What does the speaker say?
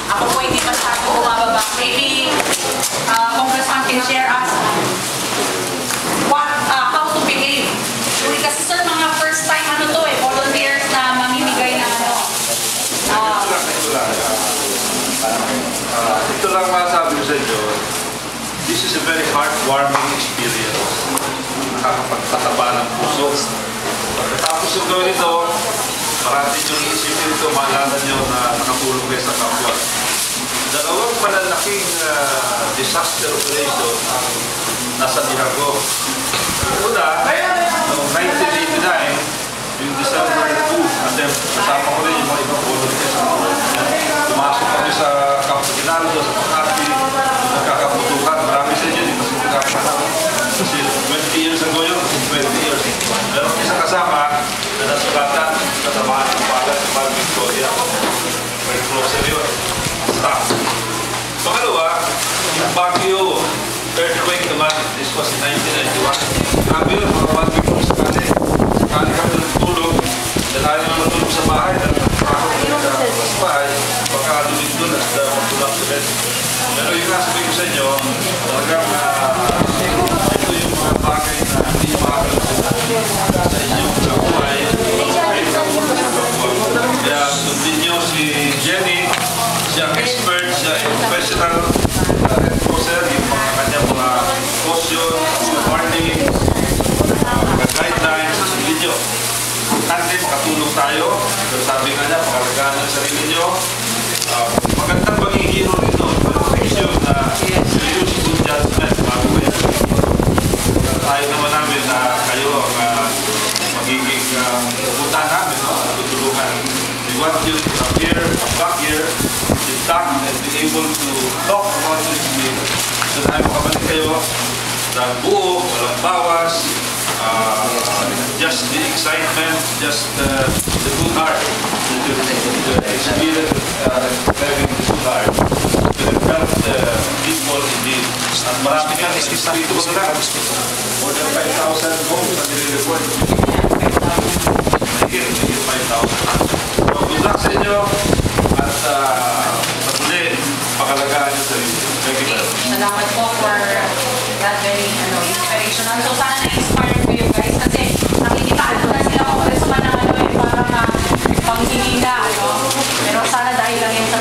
Ako po hindi masyado bumababa. Maybe Congressman can share us how to behave. Kasi sir, mga first time volunteers na mamimigay ng ito lang masasabi ko sa inyo, this is a very heartwarming experience. Nakakapagtataba ng puso. Pagkatapos yung gawin ito, marami yung isipin ito, maalala nyo na nakatulong kayo sa kapwa. Dalawang malalaking disaster operation ang nasa dihan ko. Una, noong 1989, yung December 2 attempt, kasama ko rin yung mga ibang volunteers. Pumasok kami sa Campo Ginaldo, sa Makati, nagkakaputukan. Marami sa inyo, hindi mas magkakaputukan. Kasi 20 years ago yun, 20 years. Meron isang kasama na nasulatan sa tamaan ng pala sa Bar Victoria. May closer yun. Staff. Pangalawa, yung Baguio earthquake naman, this was in 1991. Grabe yun, mga Baguio kung sakali. Sakali kami natutulog, dahil ayaw naman natulog sa bahay, dahil nakakot sa bahay, pagkalumit doon at magtulak ulit. Pero yung nasabi ko sa inyo, talagang ito yung mga bagay na hindi nyo makakalimutan sa inyong buhay. Kaya sundin nyo si Jenny, siya expert, siya professional enforcer, yung mga kanyang mga caution, mga warning, mga guidelines, sundin nyo. Importante, makatulong tayo. Pero sabi nga niya, pakalagaan ng sarili nyo. Magandang maging hero nito. Pero issue na serious good judgment bago kayo. Tayo naman namin na kayo ang magiging pupunta namin, tutulungan. We want you to appear back here, intact, and be able to talk about this meeting. So tayo makabalik kayo ng buo, walang bawas, just the excitement, just the good heart that you experience having the good heart to help the people indeed. At marami nga, espiritu ko na lang. More than 5,000 homes ang nire-report. Nagiging 5,000. So good luck sa inyo at patuloy, pakalagaan nyo sa inyo. Thank you. Salamat po for that very inspirational. So sana na-inspire ko you guys kasi nakikita na sila ko sa mga parang panghinila. Pero sana dahil lang yun sa